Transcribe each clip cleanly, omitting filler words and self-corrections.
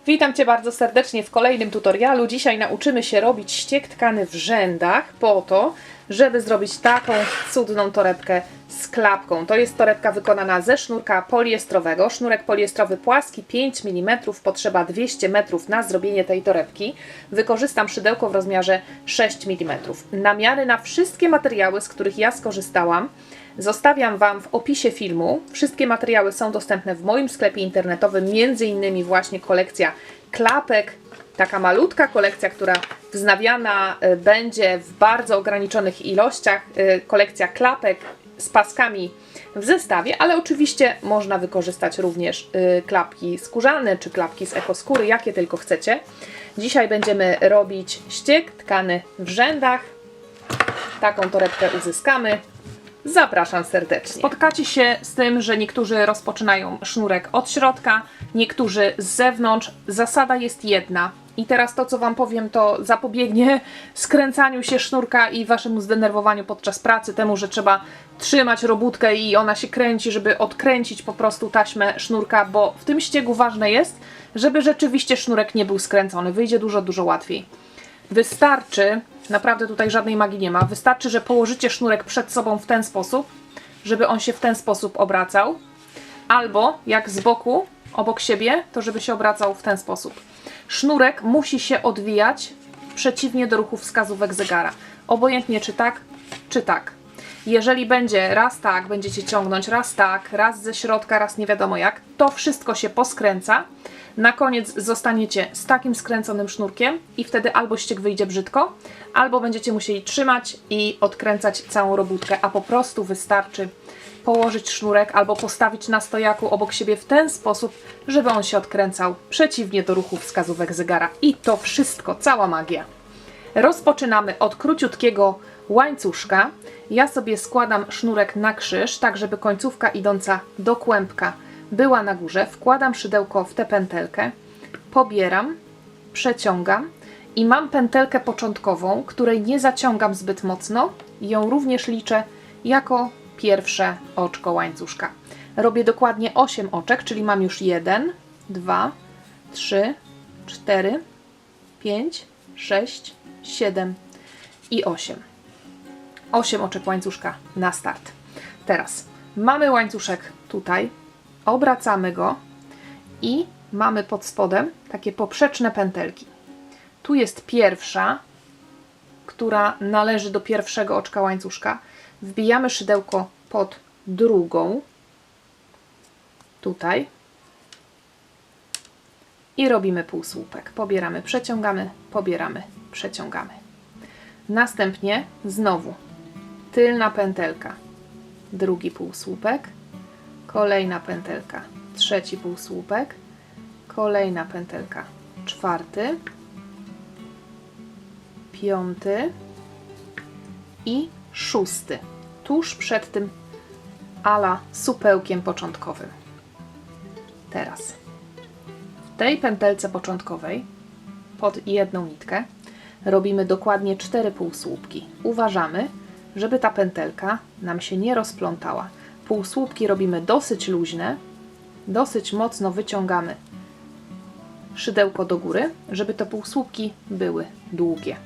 Witam Cię bardzo serdecznie w kolejnym tutorialu. Dzisiaj nauczymy się robić ściek tkany w rzędach po to, żeby zrobić taką cudną torebkę z klapką. To jest torebka wykonana ze sznurka poliestrowego. Sznurek poliestrowy płaski 5 mm, potrzeba 200 metrów na zrobienie tej torebki. Wykorzystam szydełko w rozmiarze 6 mm. Namiary na wszystkie materiały, z których ja skorzystałam, zostawiam Wam w opisie filmu. Wszystkie materiały są dostępne w moim sklepie internetowym, m.in. właśnie kolekcja klapek, taka malutka kolekcja, która wznawiana będzie w bardzo ograniczonych ilościach, kolekcja klapek z paskami w zestawie, ale oczywiście można wykorzystać również klapki skórzane czy klapki z ekoskóry, jakie tylko chcecie. Dzisiaj będziemy robić ściek tkany w rzędach. Taką torebkę uzyskamy. Zapraszam serdecznie. Spotkacie się z tym, że niektórzy rozpoczynają sznurek od środka, niektórzy z zewnątrz. Zasada jest jedna. I teraz to, co Wam powiem, to zapobiegnie skręcaniu się sznurka i Waszemu zdenerwowaniu podczas pracy, temu, że trzeba trzymać robótkę i ona się kręci, żeby odkręcić po prostu taśmę sznurka, bo w tym ściegu ważne jest, żeby rzeczywiście sznurek nie był skręcony. Wyjdzie dużo łatwiej. Wystarczy, naprawdę tutaj żadnej magii nie ma, wystarczy, że położycie sznurek przed sobą w ten sposób, żeby on się w ten sposób obracał, albo jak z boku, obok siebie, to żeby się obracał w ten sposób. Sznurek musi się odwijać przeciwnie do ruchu wskazówek zegara. Obojętnie czy tak, czy tak. Jeżeli będzie raz tak, będziecie ciągnąć, raz tak, raz ze środka, raz nie wiadomo jak, to wszystko się poskręca. Na koniec zostaniecie z takim skręconym sznurkiem i wtedy albo ściek wyjdzie brzydko, albo będziecie musieli trzymać i odkręcać całą robótkę, a po prostu wystarczy położyć sznurek albo postawić na stojaku obok siebie w ten sposób, żeby on się odkręcał przeciwnie do ruchu wskazówek zegara. I to wszystko, cała magia. Rozpoczynamy od króciutkiego łańcuszka. Ja sobie składam sznurek na krzyż, tak żeby końcówka idąca do kłębka była na górze. Wkładam szydełko w tę pętelkę, pobieram, przeciągam i mam pętelkę początkową, której nie zaciągam zbyt mocno. Ją również liczę jako pierwsze oczko łańcuszka. Robię dokładnie 8 oczek, czyli mam już 1, 2, 3, 4, 5, 6, 7 i 8. 8 oczek łańcuszka na start. Teraz mamy łańcuszek tutaj, obracamy go i mamy pod spodem takie poprzeczne pętelki. Tu jest pierwsza, która należy do pierwszego oczka łańcuszka. Wbijamy szydełko pod drugą, tutaj, i robimy półsłupek. Pobieramy, przeciągamy, pobieramy, przeciągamy. Następnie znowu tylna pętelka, drugi półsłupek, kolejna pętelka, trzeci półsłupek, kolejna pętelka, czwarty, piąty i szósty, tuż przed tym ala supełkiem początkowym. Teraz w tej pętelce początkowej pod jedną nitkę robimy dokładnie 4 półsłupki. Uważamy, żeby ta pętelka nam się nie rozplątała. Półsłupki robimy dosyć luźne, dosyć mocno wyciągamy szydełko do góry, żeby te półsłupki były długie.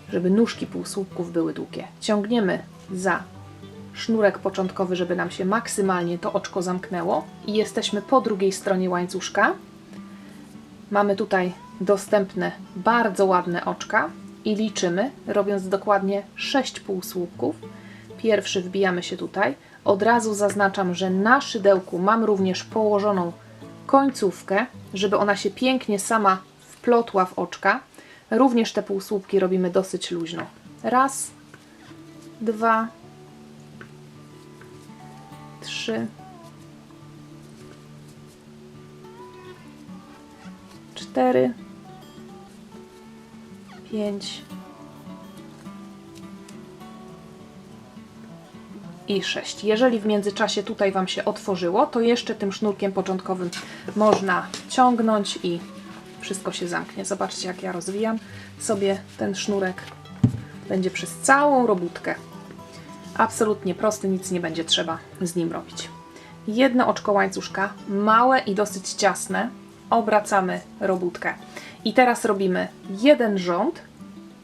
Żeby nóżki półsłupków były długie. Ciągniemy za sznurek początkowy, żeby nam się maksymalnie to oczko zamknęło i jesteśmy po drugiej stronie łańcuszka. Mamy tutaj dostępne bardzo ładne oczka i liczymy, robiąc dokładnie 6 półsłupków. Pierwszy wbijamy się tutaj. Od razu zaznaczam, że na szydełku mam również położoną końcówkę, żeby ona się pięknie sama wplotła w oczka. Również te półsłupki robimy dosyć luźno. Raz, dwa, 3, 4, 5 i 6. Jeżeli w międzyczasie tutaj Wam się otworzyło, to jeszcze tym sznurkiem początkowym można ciągnąć i wszystko się zamknie. Zobaczcie, jak ja rozwijam sobie ten sznurek. Będzie przez całą robótkę. Absolutnie prosty, nic nie będzie trzeba z nim robić. Jedno oczko łańcuszka, małe i dosyć ciasne, obracamy robótkę. I teraz robimy jeden rząd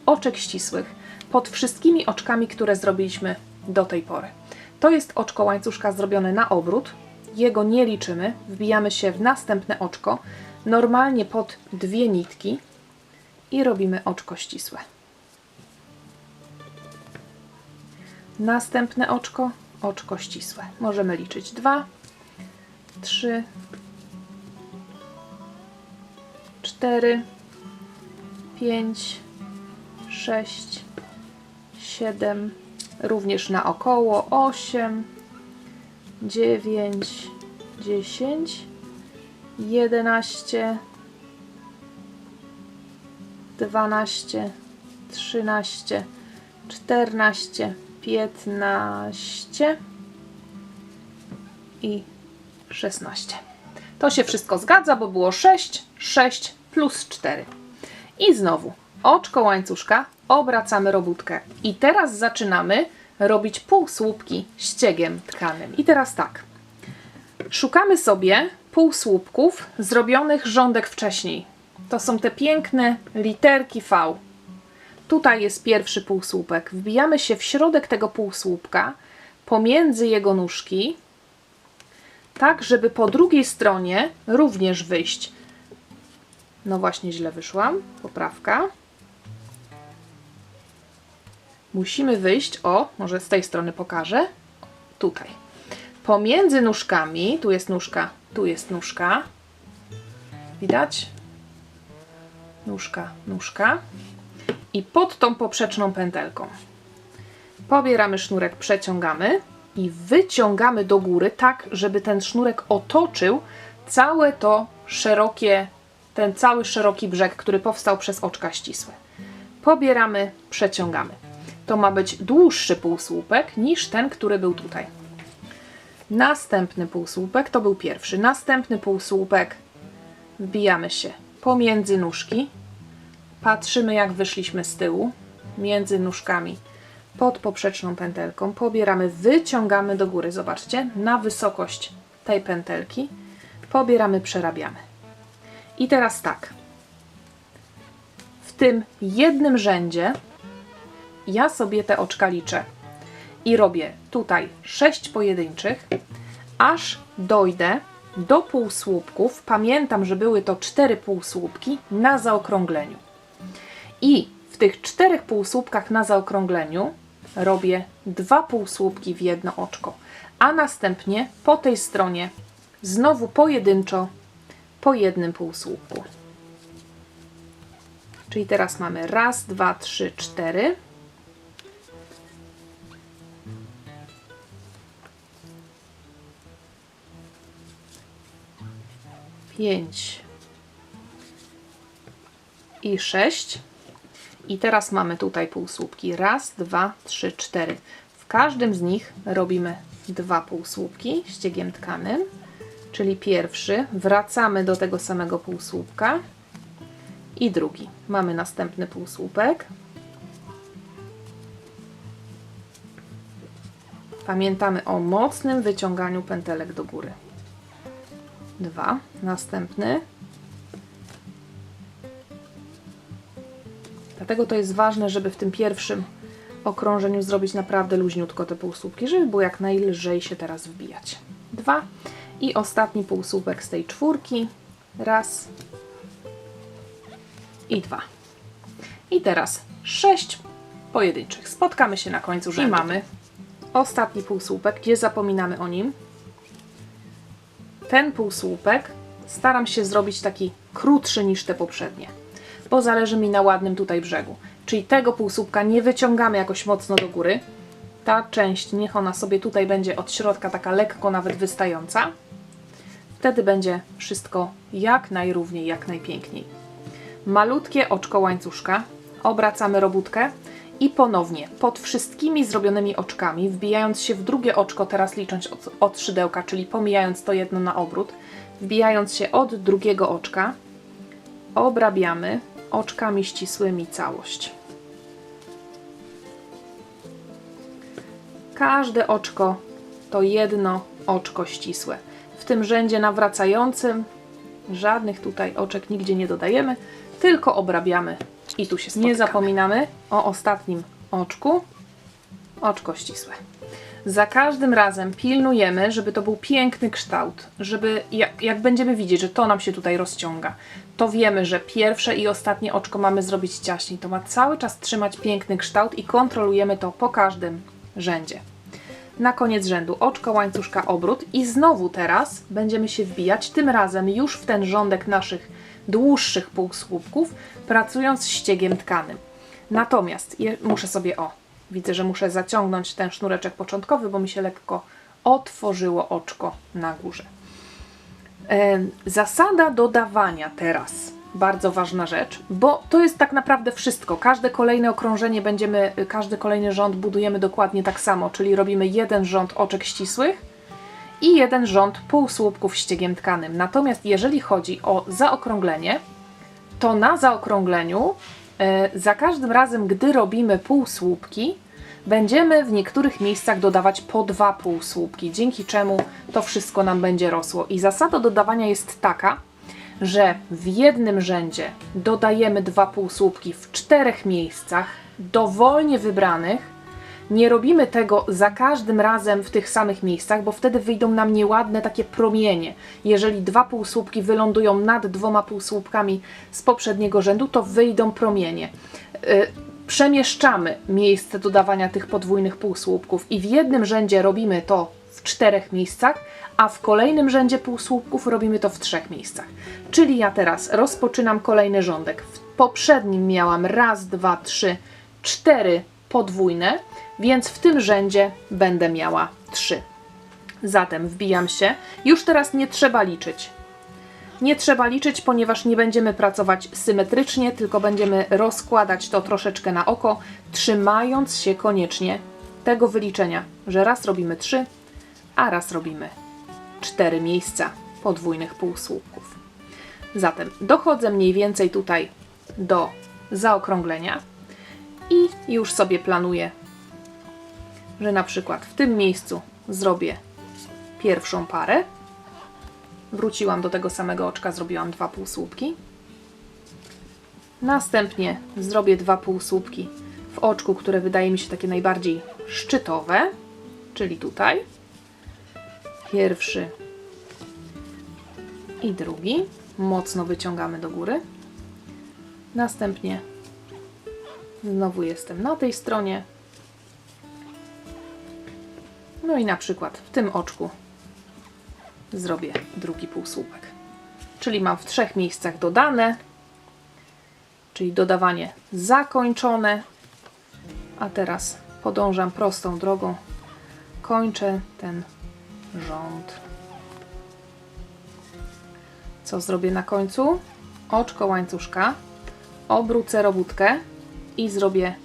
oczek ścisłych pod wszystkimi oczkami, które zrobiliśmy do tej pory. To jest oczko łańcuszka zrobione na obrót. Jego nie liczymy. Wbijamy się w następne oczko, normalnie pod 2 nitki i robimy oczko ścisłe. Następne oczko, oczko ścisłe. Możemy liczyć 2, 3, 4, 5, 6, 7, również naokoło 8, 9, 10, 11, 12, 13, 14, 15 i 16. To się wszystko zgadza, bo było 6, 6 plus 4. I znowu oczko łańcuszka, obracamy robótkę. I teraz zaczynamy robić półsłupki ściegiem tkanym. I teraz tak. Szukamy sobie półsłupków zrobionych rządek wcześniej. To są te piękne literki V. Tutaj jest pierwszy półsłupek. Wbijamy się w środek tego półsłupka, pomiędzy jego nóżki, tak, żeby po drugiej stronie również wyjść. No właśnie, źle wyszłam. Poprawka. Musimy wyjść, o, może z tej strony pokażę. Tutaj. Pomiędzy nóżkami, tu jest nóżka, tu jest nóżka. Widać? Nóżka, nóżka. I pod tą poprzeczną pętelką pobieramy sznurek, przeciągamy i wyciągamy do góry tak, żeby ten sznurek otoczył całe to szerokie, ten cały szeroki brzeg, który powstał przez oczka ścisłe. Pobieramy, przeciągamy. To ma być dłuższy półsłupek niż ten, który był tutaj. Następny półsłupek to był pierwszy. Następny półsłupek wbijamy się pomiędzy nóżki. Patrzymy, jak wyszliśmy z tyłu, między nóżkami, pod poprzeczną pętelką. Pobieramy, wyciągamy do góry, zobaczcie, na wysokość tej pętelki. Pobieramy, przerabiamy. I teraz tak. W tym jednym rzędzie ja sobie te oczka liczę i robię tutaj 6 pojedynczych, aż dojdę do półsłupków. Pamiętam, że były to 4 półsłupki na zaokrągleniu. I w tych 4 półsłupkach na zaokrągleniu robię 2 półsłupki w jedno oczko, a następnie po tej stronie znowu pojedynczo po jednym półsłupku. Czyli teraz mamy raz, 2, 3, 4. Pięć i 6. I teraz mamy tutaj półsłupki. Raz, 2, 3, 4. W każdym z nich robimy 2 półsłupki ściegiem tkanym, czyli pierwszy, wracamy do tego samego półsłupka i drugi. Mamy następny półsłupek. Pamiętamy o mocnym wyciąganiu pętelek do góry. 2, następny. Dlatego to jest ważne, żeby w tym pierwszym okrążeniu zrobić naprawdę luźniutko te półsłupki, żeby było jak najlżej się teraz wbijać. 2 i ostatni półsłupek z tej czwórki. Raz i 2. I teraz 6 pojedynczych. Spotkamy się na końcu rzędu. I mamy ostatni półsłupek, gdzie zapominamy o nim. Ten półsłupek staram się zrobić taki krótszy niż te poprzednie, bo zależy mi na ładnym tutaj brzegu. Czyli tego półsłupka nie wyciągamy jakoś mocno do góry. Ta część, niech ona sobie tutaj będzie od środka taka lekko nawet wystająca. Wtedy będzie wszystko jak najrówniej, jak najpiękniej. Malutkie oczko łańcuszka, obracamy robótkę i ponownie pod wszystkimi zrobionymi oczkami, wbijając się w drugie oczko, teraz licząc od szydełka, czyli pomijając to jedno na obrót, wbijając się od drugiego oczka, obrabiamy oczkami ścisłymi całość. Każde oczko to jedno oczko ścisłe. W tym rzędzie nawracającym Żadnych tutaj oczek nigdzie nie dodajemy, tylko obrabiamy i tu się spotykamy. Nie zapominamy o ostatnim oczku. Oczko ścisłe. Za każdym razem pilnujemy, żeby to był piękny kształt, żeby jak będziemy widzieć, że to nam się tutaj rozciąga, to wiemy, że pierwsze i ostatnie oczko mamy zrobić ciaśniej. To ma cały czas trzymać piękny kształt i kontrolujemy to po każdym rzędzie. Na koniec rzędu oczko, łańcuszka, obrót i znowu teraz będziemy się wbijać, tym razem już w ten rządek naszych dłuższych półsłupków, pracując ściegiem tkanym. Natomiast muszę sobie, widzę, że muszę zaciągnąć ten sznureczek początkowy, bo mi się lekko otworzyło oczko na górze. Zasada dodawania teraz. Bardzo ważna rzecz, bo to jest tak naprawdę wszystko. Każde kolejne okrążenie każdy kolejny rząd budujemy dokładnie tak samo, czyli robimy jeden rząd oczek ścisłych i jeden rząd półsłupków ściegiem tkanym. Natomiast jeżeli chodzi o zaokrąglenie, to na zaokrągleniu za każdym razem, gdy robimy półsłupki, będziemy w niektórych miejscach dodawać po 2 półsłupki, dzięki czemu to wszystko nam będzie rosło. I zasada dodawania jest taka, że w jednym rzędzie dodajemy 2 półsłupki w 4 miejscach, dowolnie wybranych. Nie robimy tego za każdym razem w tych samych miejscach, bo wtedy wyjdą nam nieładne takie promienie. Jeżeli 2 półsłupki wylądują nad 2 półsłupkami z poprzedniego rzędu, to wyjdą promienie. Przemieszczamy miejsce dodawania tych podwójnych półsłupków i w jednym rzędzie robimy to w 4 miejscach, a w kolejnym rzędzie półsłupków robimy to w 3 miejscach. Czyli ja teraz rozpoczynam kolejny rządek. W poprzednim miałam 1, 2, 3, 4 podwójne, więc w tym rzędzie będę miała 3. Zatem wbijam się. Już teraz nie trzeba liczyć. Nie trzeba liczyć, ponieważ nie będziemy pracować symetrycznie, tylko będziemy rozkładać to troszeczkę na oko, trzymając się koniecznie tego wyliczenia, że raz robimy 3, a raz robimy 4 miejsca podwójnych półsłupków. Zatem dochodzę mniej więcej tutaj do zaokrąglenia i już sobie planuję, że na przykład w tym miejscu zrobię pierwszą parę. Wróciłam do tego samego oczka, zrobiłam 2 półsłupki. Następnie zrobię 2 półsłupki w oczku, które wydaje mi się takie najbardziej szczytowe, czyli tutaj. Pierwszy i drugi. Mocno wyciągamy do góry. Następnie znowu jestem na tej stronie. No i na przykład w tym oczku zrobię drugi półsłupek. Czyli mam w 3 miejscach dodane, czyli dodawanie zakończone, a teraz podążam prostą drogą, kończę ten rząd. Co zrobię na końcu? Oczko łańcuszka, obrócę robótkę i zrobię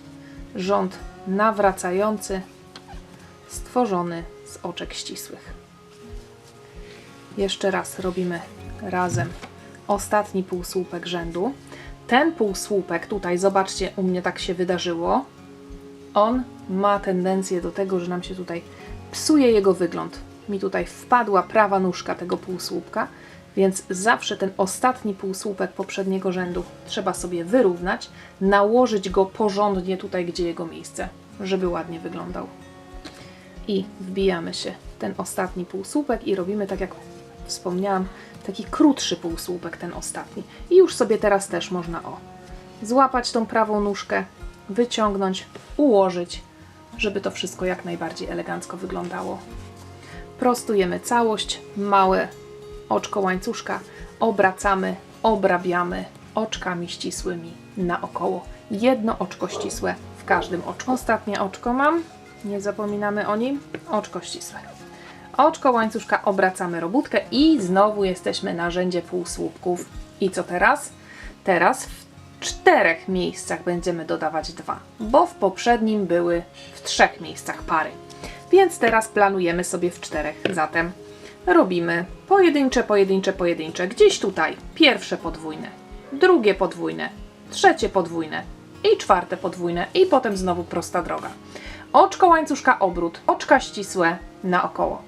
rząd nawracający stworzony z oczek ścisłych. Jeszcze raz robimy razem ostatni półsłupek rzędu. Ten półsłupek tutaj, zobaczcie, u mnie tak się wydarzyło. On ma tendencję do tego, że nam się tutaj psuje jego wygląd. Mi tutaj wpadła prawa nóżka tego półsłupka, więc zawsze ten ostatni półsłupek poprzedniego rzędu trzeba sobie wyrównać, nałożyć go porządnie tutaj, gdzie jego miejsce, żeby ładnie wyglądał. I wbijamy się w ten ostatni półsłupek i robimy, tak jak wspomniałam, taki krótszy półsłupek, ten ostatni. I już sobie teraz też można złapać tą prawą nóżkę, wyciągnąć, ułożyć, żeby to wszystko jak najbardziej elegancko wyglądało. Prostujemy całość, małe oczko łańcuszka, obracamy, obrabiamy oczkami ścisłymi naokoło. Jedno oczko ścisłe w każdym oczku. Ostatnie oczko mam, nie zapominamy o nim, oczko ścisłe. Oczko łańcuszka, obracamy robótkę i znowu jesteśmy na rzędzie półsłupków. I co teraz? Teraz w 4 miejscach będziemy dodawać 2, bo w poprzednim były w 3 miejscach pary. Więc teraz planujemy sobie w 4. Zatem robimy pojedyncze, pojedyncze, pojedyncze. Gdzieś tutaj pierwsze podwójne, drugie podwójne, trzecie podwójne i 4 podwójne i potem znowu prosta droga. Oczko łańcuszka, obrót, oczka ścisłe naokoło.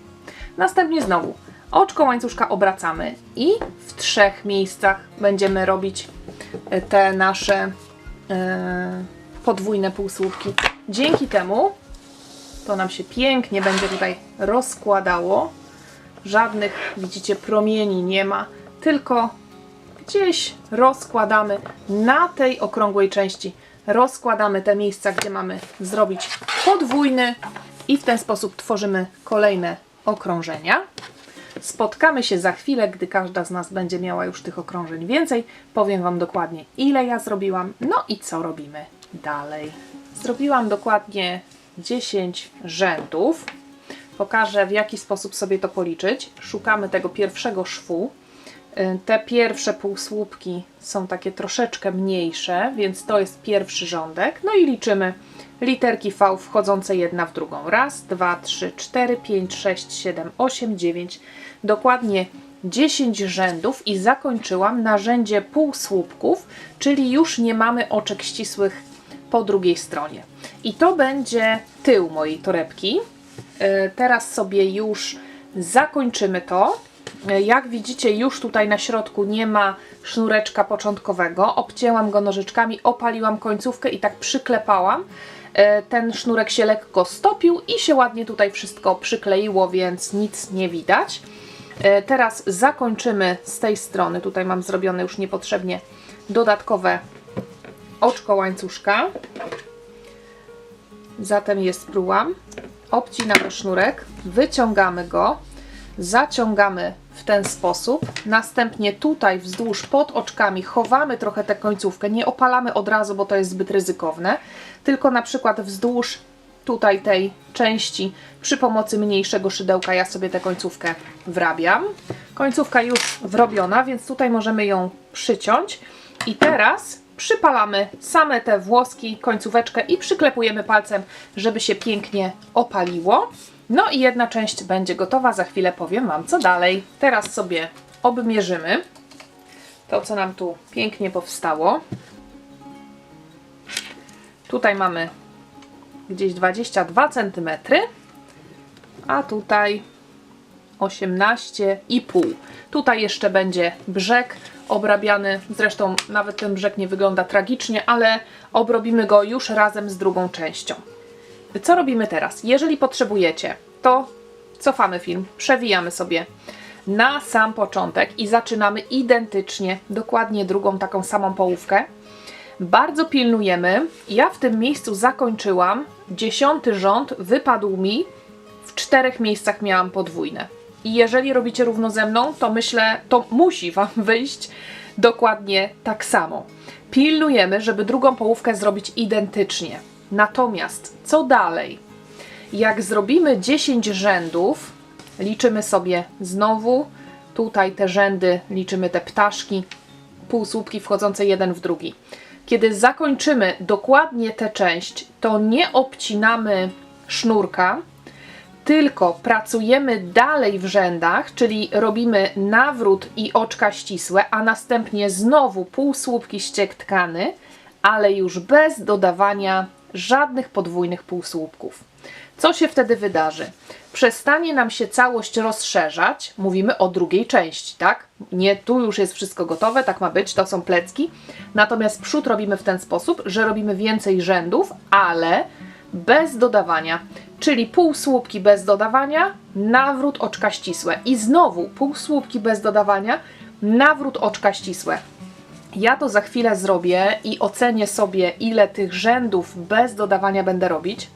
Następnie znowu Oczko łańcuszka obracamy i w 3 miejscach będziemy robić te nasze podwójne półsłupki. Dzięki temu to nam się pięknie będzie tutaj rozkładało. Żadnych, widzicie, promieni nie ma, tylko gdzieś rozkładamy na tej okrągłej części. Rozkładamy te miejsca, gdzie mamy zrobić podwójny i w ten sposób tworzymy kolejne okrążenia. Spotkamy się za chwilę, gdy każda z nas będzie miała już tych okrążeń więcej. Powiem Wam dokładnie, ile ja zrobiłam, no i co robimy dalej. Zrobiłam dokładnie 10 rzędów. Pokażę, w jaki sposób sobie to policzyć. Szukamy tego pierwszego szwu. Te pierwsze półsłupki są takie troszeczkę mniejsze, więc to jest pierwszy rządek. No i liczymy literki V wchodzące jedna w drugą. Raz, 2, 3, 4, 5, 6, 7, 8, 9. Dokładnie 10 rzędów i zakończyłam na rzędzie półsłupków, czyli już nie mamy oczek ścisłych po drugiej stronie. I to będzie tył mojej torebki. Teraz sobie już zakończymy to. Jak widzicie, już tutaj na środku nie ma sznureczka początkowego. Obcięłam go nożyczkami, opaliłam końcówkę i tak przyklepałam. Ten sznurek się lekko stopił i się ładnie tutaj wszystko przykleiło, więc nic nie widać. Teraz zakończymy z tej strony. Tutaj mam zrobione już niepotrzebnie dodatkowe oczko łańcuszka. Zatem je sprułam. Obcinamy sznurek, wyciągamy go, zaciągamy w ten sposób. Następnie tutaj wzdłuż pod oczkami chowamy trochę tę końcówkę. Nie opalamy od razu, bo to jest zbyt ryzykowne. Tylko na przykład wzdłuż tutaj tej części przy pomocy mniejszego szydełka ja sobie tę końcówkę wrabiam. Końcówka już wrobiona, więc tutaj możemy ją przyciąć. I teraz przypalamy same te włoski, końcóweczkę i przyklepujemy palcem, żeby się pięknie opaliło. No i jedna część będzie gotowa, za chwilę powiem Wam, co dalej. Teraz sobie obmierzymy to, co nam tu pięknie powstało. Tutaj mamy gdzieś 22 cm, a tutaj 18,5. Tutaj jeszcze będzie brzeg obrabiany, zresztą nawet ten brzeg nie wygląda tragicznie, ale obrobimy go już razem z drugą częścią. Co robimy teraz? Jeżeli potrzebujecie, to cofamy film, przewijamy sobie na sam początek i zaczynamy identycznie, dokładnie drugą taką samą połówkę. Bardzo pilnujemy. Ja w tym miejscu zakończyłam, 10. rząd wypadł mi, w 4 miejscach miałam podwójne. I jeżeli robicie równo ze mną, to myślę, to musi Wam wyjść dokładnie tak samo. Pilnujemy, żeby drugą połówkę zrobić identycznie. Natomiast co dalej? Jak zrobimy 10 rzędów, liczymy sobie znowu, tutaj te rzędy, liczymy te ptaszki, półsłupki wchodzące jeden w drugi. Kiedy zakończymy dokładnie tę część, to nie obcinamy sznurka, tylko pracujemy dalej w rzędach, czyli robimy nawrót i oczka ścisłe, a następnie znowu półsłupki ściek tkany, ale już bez dodawania żadnych podwójnych półsłupków. Co się wtedy wydarzy? Przestanie nam się całość rozszerzać, mówimy o drugiej części, tak? Nie, tu już jest wszystko gotowe, tak ma być, to są plecki. Natomiast przód robimy w ten sposób, że robimy więcej rzędów, ale bez dodawania. Czyli półsłupki bez dodawania, nawrót oczka ścisłe. I znowu półsłupki bez dodawania, nawrót oczka ścisłe. Ja to za chwilę zrobię i ocenię sobie, ile tych rzędów bez dodawania będę robić.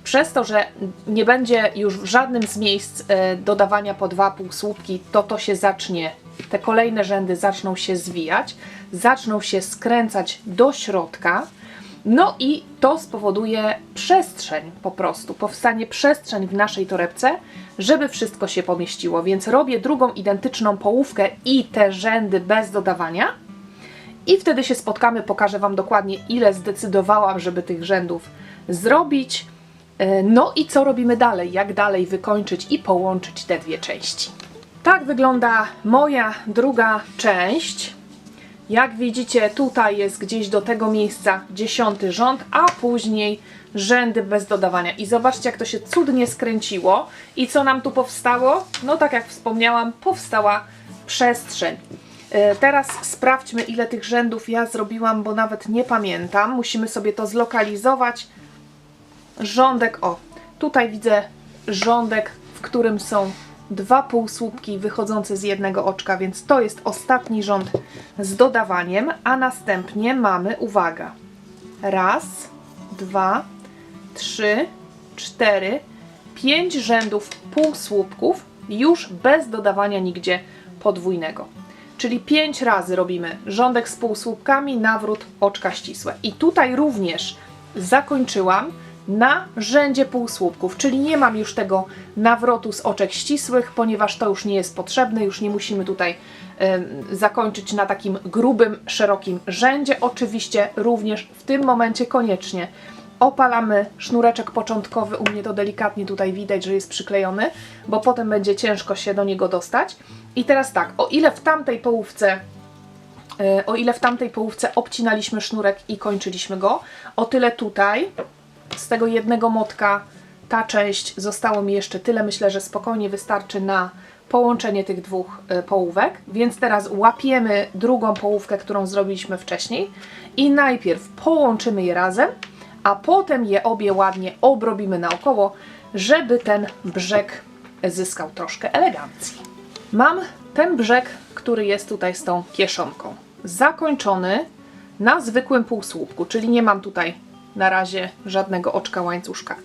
Przez to, że nie będzie już w żadnym z miejsc dodawania po 2 półsłupki, to się zacznie, te kolejne rzędy zaczną się zwijać, zaczną się skręcać do środka. No i to spowoduje przestrzeń po prostu, powstanie przestrzeń w naszej torebce, żeby wszystko się pomieściło. Więc robię drugą identyczną połówkę i te rzędy bez dodawania. I wtedy się spotkamy, pokażę Wam dokładnie, ile zdecydowałam, żeby tych rzędów zrobić. No i co robimy dalej, jak dalej wykończyć i połączyć te dwie części. Tak wygląda moja druga część. Jak widzicie, tutaj jest gdzieś do tego miejsca 10. rząd, a później rzędy bez dodawania. I zobaczcie, jak to się cudnie skręciło. I co nam tu powstało? No tak jak wspomniałam, powstała przestrzeń. Teraz sprawdźmy, ile tych rzędów ja zrobiłam, bo nawet nie pamiętam. Musimy sobie to zlokalizować. Rządek, o, tutaj widzę rządek, w którym są 2 półsłupki wychodzące z jednego oczka, więc to jest ostatni rząd z dodawaniem, a następnie mamy, uwaga, 1, 2, 3, 4, 5 rzędów półsłupków już bez dodawania nigdzie podwójnego. Czyli 5 razy robimy rządek z półsłupkami, nawrót, oczka ścisłe. I tutaj również zakończyłam na rzędzie półsłupków, czyli nie mam już tego nawrotu z oczek ścisłych, ponieważ to już nie jest potrzebne, już nie musimy tutaj zakończyć na takim grubym, szerokim rzędzie. Oczywiście również w tym momencie koniecznie opalamy sznureczek początkowy, u mnie to delikatnie tutaj widać, że jest przyklejony, bo potem będzie ciężko się do niego dostać. I teraz tak, o ile w tamtej połówce obcinaliśmy sznurek i kończyliśmy go, o tyle tutaj z tego jednego motka ta część zostało mi jeszcze tyle. Myślę, że spokojnie wystarczy na połączenie tych 2 połówek, więc teraz łapiemy drugą połówkę, którą zrobiliśmy wcześniej i najpierw połączymy je razem, a potem je obie ładnie obrobimy naokoło, żeby ten brzeg zyskał troszkę elegancji. Mam ten brzeg, który jest tutaj z tą kieszonką, zakończony na zwykłym półsłupku, czyli nie mam tutaj na razie żadnego oczka łańcuszka.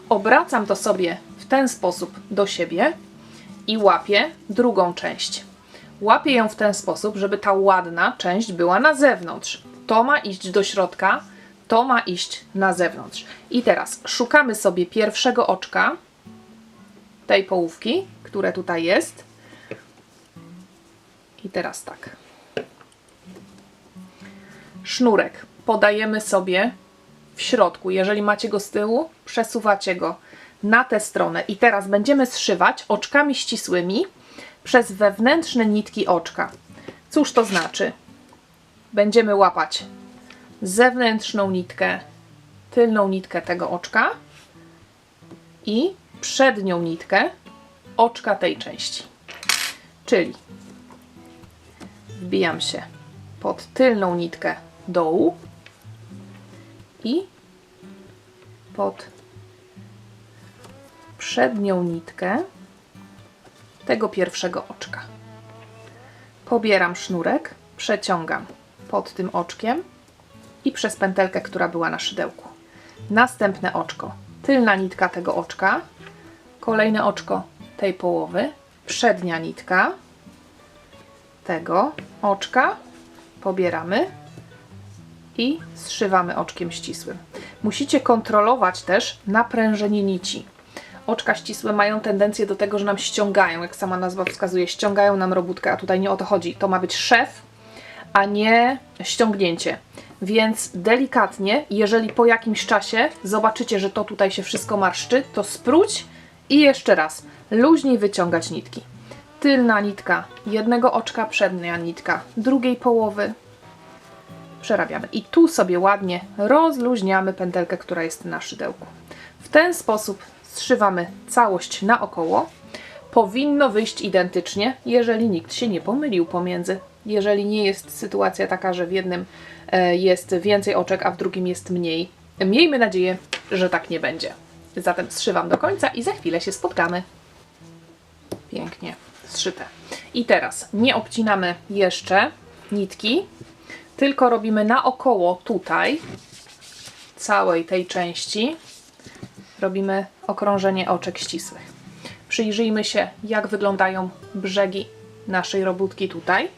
Obracam to sobie w ten sposób do siebie i łapię drugą część. Łapię ją w ten sposób, żeby ta ładna część była na zewnątrz. To ma iść do środka, to ma iść na zewnątrz. I teraz szukamy sobie pierwszego oczka tej połówki, które tutaj jest. I teraz tak. Sznurek podajemy sobie w środku. Jeżeli macie go z tyłu, przesuwacie go na tę stronę. I teraz będziemy zszywać oczkami ścisłymi przez wewnętrzne nitki oczka. Cóż to znaczy? Będziemy łapać zewnętrzną nitkę, tylną nitkę tego oczka i przednią nitkę oczka tej części. Czyli wbijam się pod tylną nitkę dołu i pod przednią nitkę tego pierwszego oczka. Pobieram sznurek, przeciągam pod tym oczkiem i przez pętelkę, która była na szydełku. Następne oczko, tylna nitka tego oczka, kolejne oczko tej połowy, przednia nitka tego oczka, pobieramy i zszywamy oczkiem ścisłym. Musicie kontrolować też naprężenie nici. Oczka ścisłe mają tendencję do tego, że nam ściągają, jak sama nazwa wskazuje, ściągają nam robótkę, a tutaj nie o to chodzi. To ma być szef, a nie ściągnięcie. Więc delikatnie, jeżeli po jakimś czasie zobaczycie, że to tutaj się wszystko marszczy, to spróć i jeszcze raz luźniej wyciągać nitki. Tylna nitka jednego oczka, przednia nitka drugiej połowy. Przerabiamy. I tu sobie ładnie rozluźniamy pętelkę, która jest na szydełku. W ten sposób zszywamy całość naokoło. Powinno wyjść identycznie, jeżeli nikt się nie pomylił pomiędzy. Jeżeli nie jest sytuacja taka, że w jednym jest więcej oczek, a w drugim jest mniej. Miejmy nadzieję, że tak nie będzie. Zatem zszywam do końca i za chwilę się spotkamy. Pięknie zszyte. I teraz nie obcinamy jeszcze nitki, tylko robimy naokoło tutaj całej tej części. Robimy okrążenie oczek ścisłych. Przyjrzyjmy się, jak wyglądają brzegi naszej robótki tutaj.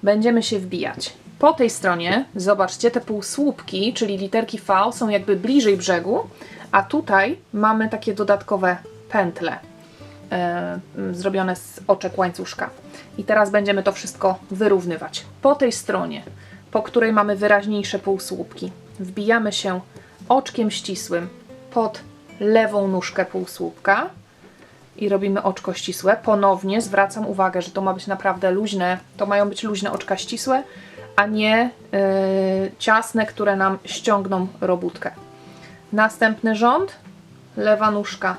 Będziemy się wbijać. Po tej stronie, zobaczcie, te półsłupki, czyli literki V, są jakby bliżej brzegu, a tutaj mamy takie dodatkowe pętle zrobione z oczek łańcuszka. I teraz będziemy to wszystko wyrównywać. Po tej stronie, po której mamy wyraźniejsze półsłupki, wbijamy się oczkiem ścisłym pod lewą nóżkę półsłupka i robimy oczko ścisłe. Ponownie zwracam uwagę, że to ma być naprawdę luźne, to mają być luźne oczka ścisłe, a nie ciasne, które nam ściągną robótkę. Następny rząd, lewa nóżka,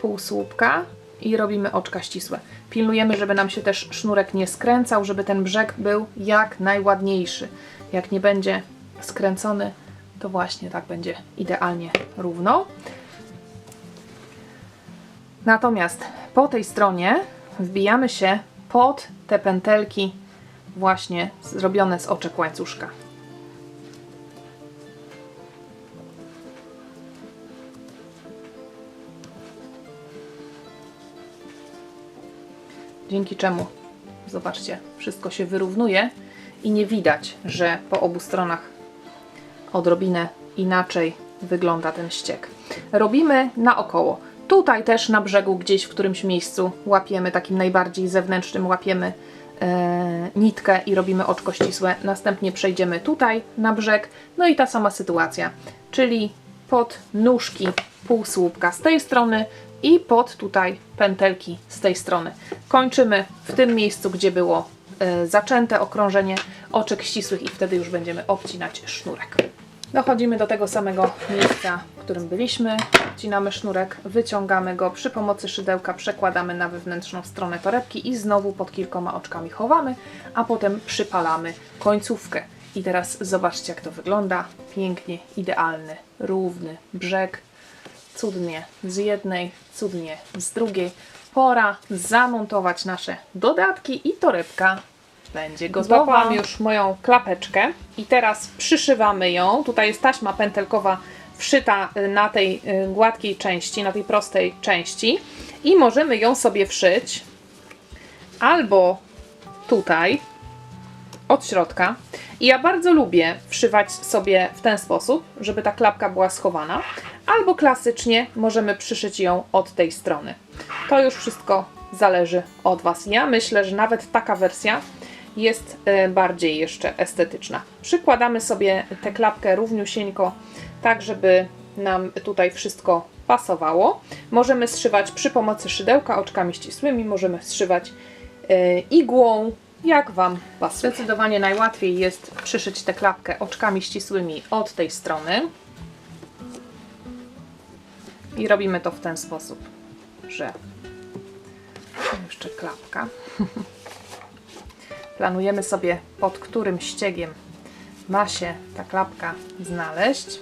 półsłupka i robimy oczka ścisłe. Pilnujemy, żeby nam się też sznurek nie skręcał, żeby ten brzeg był jak najładniejszy. Jak nie będzie skręcony, to właśnie tak będzie idealnie równo. Natomiast po tej stronie wbijamy się pod te pętelki właśnie zrobione z oczek łańcuszka. Dzięki czemu, zobaczcie, wszystko się wyrównuje i nie widać, że po obu stronach odrobinę inaczej wygląda ten ściek. Robimy naokoło. Tutaj też na brzegu gdzieś w którymś miejscu łapiemy, takim najbardziej zewnętrznym łapiemy nitkę i robimy oczko ścisłe. Następnie przejdziemy tutaj na brzeg. No i ta sama sytuacja, czyli pod nóżki półsłupka z tej strony i pod tutaj pętelki z tej strony. Kończymy w tym miejscu, gdzie było zaczęte okrążenie oczek ścisłych i wtedy już będziemy obcinać sznurek. Dochodzimy do tego samego miejsca, w którym byliśmy. Obcinamy sznurek, wyciągamy go, przy pomocy szydełka przekładamy na wewnętrzną stronę torebki i znowu pod kilkoma oczkami chowamy, a potem przypalamy końcówkę. I teraz zobaczcie, jak to wygląda. Pięknie, idealny, równy brzeg. Cudnie z jednej, cudnie z drugiej. Pora zamontować nasze dodatki i torebka będzie gotowa. Złapałam już moją klapeczkę i teraz przyszywamy ją. Tutaj jest taśma pętelkowa wszyta na tej gładkiej części, na tej prostej części i możemy ją sobie wszyć albo tutaj od środka. I ja bardzo lubię wszywać sobie w ten sposób, żeby ta klapka była schowana, albo klasycznie możemy przyszyć ją od tej strony. To już wszystko zależy od Was. Ja myślę, że nawet taka wersja jest bardziej jeszcze estetyczna. Przykładamy sobie tę klapkę równiusieńko, tak żeby nam tutaj wszystko pasowało. Możemy zszywać przy pomocy szydełka oczkami ścisłymi, możemy zszywać igłą, jak Wam pasuje. Zdecydowanie najłatwiej jest przyszyć tę klapkę oczkami ścisłymi od tej strony. I robimy to w ten sposób, że jeszcze klapka. Planujemy sobie, pod którym ściegiem ma się ta klapka znaleźć.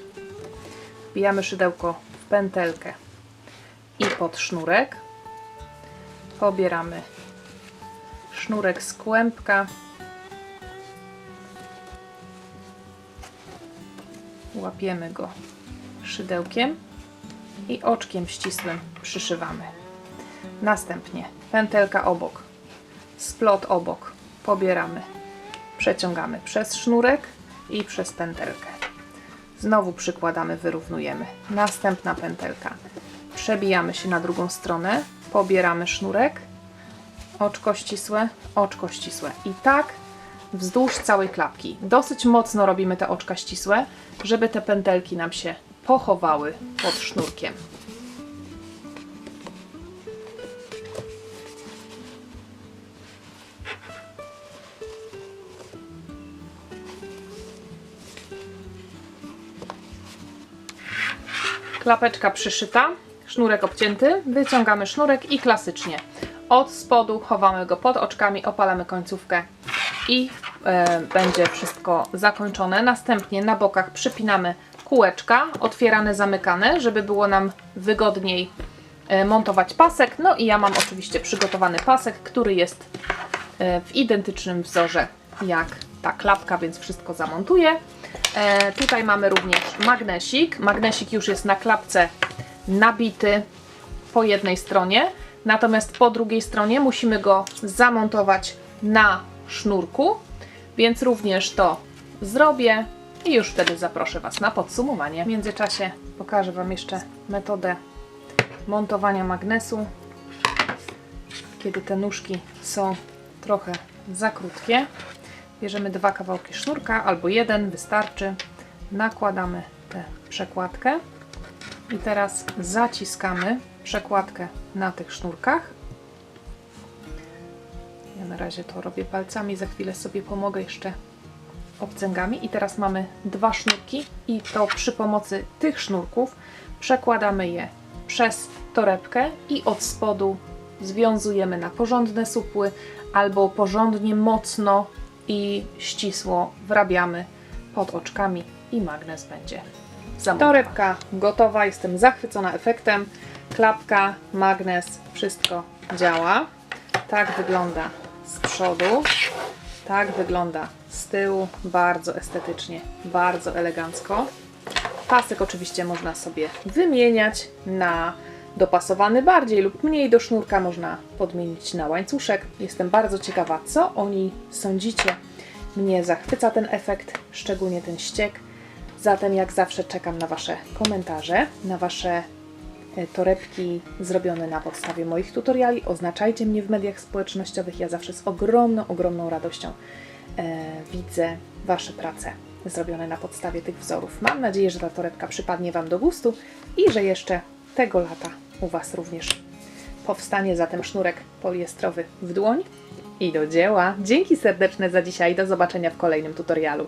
Wbijamy szydełko w pętelkę i pod sznurek. Pobieramy sznurek z kłębka. Łapiemy go szydełkiem i oczkiem ścisłym przyszywamy. Następnie pętelka obok, splot obok. Pobieramy, przeciągamy przez sznurek i przez pętelkę. Znowu przykładamy, wyrównujemy. Następna pętelka. Przebijamy się na drugą stronę, pobieramy sznurek, oczko ścisłe, oczko ścisłe. I tak wzdłuż całej klapki. Dosyć mocno robimy te oczka ścisłe, żeby te pętelki nam się pochowały pod sznurkiem. Klapeczka przyszyta, sznurek obcięty, wyciągamy sznurek i klasycznie od spodu chowamy go pod oczkami, opalamy końcówkę i będzie wszystko zakończone. Następnie na bokach przypinamy kółeczka, otwierane, zamykane, żeby było nam wygodniej montować pasek. No i ja mam oczywiście przygotowany pasek, który jest w identycznym wzorze jak ta klapka, więc wszystko zamontuję. Tutaj mamy również magnesik. Magnesik już jest na klapce nabity po jednej stronie, natomiast po drugiej stronie musimy go zamontować na sznurku, więc również to zrobię i już wtedy zaproszę Was na podsumowanie. W międzyczasie pokażę Wam jeszcze metodę montowania magnesu, kiedy te nóżki są trochę za krótkie. Bierzemy 2 kawałki sznurka albo jeden, wystarczy. Nakładamy tę przekładkę i teraz zaciskamy przekładkę na tych sznurkach. Ja na razie to robię palcami, za chwilę sobie pomogę jeszcze obcęgami i teraz mamy 2 sznurki i to przy pomocy tych sznurków przekładamy je przez torebkę i od spodu związujemy na porządne supły albo porządnie mocno i ścisło wrabiamy pod oczkami i magnes będzie zamontowany. Torebka gotowa, jestem zachwycona efektem. Klapka, magnes, wszystko działa. Tak wygląda z przodu, tak wygląda z tyłu, bardzo estetycznie, bardzo elegancko. Pasek oczywiście można sobie wymieniać na dopasowany bardziej lub mniej do sznurka, można podmienić na łańcuszek. Jestem bardzo ciekawa, co o niej sądzicie. Mnie zachwyca ten efekt, szczególnie ten ściek. Zatem jak zawsze czekam na Wasze komentarze, na Wasze torebki zrobione na podstawie moich tutoriali. Oznaczajcie mnie w mediach społecznościowych. Ja zawsze z ogromną radością widzę Wasze prace zrobione na podstawie tych wzorów. Mam nadzieję, że ta torebka przypadnie Wam do gustu i że jeszcze tego lata u Was również powstanie. Zatem sznurek poliestrowy w dłoń i do dzieła. Dzięki serdeczne za dzisiaj. Do zobaczenia w kolejnym tutorialu.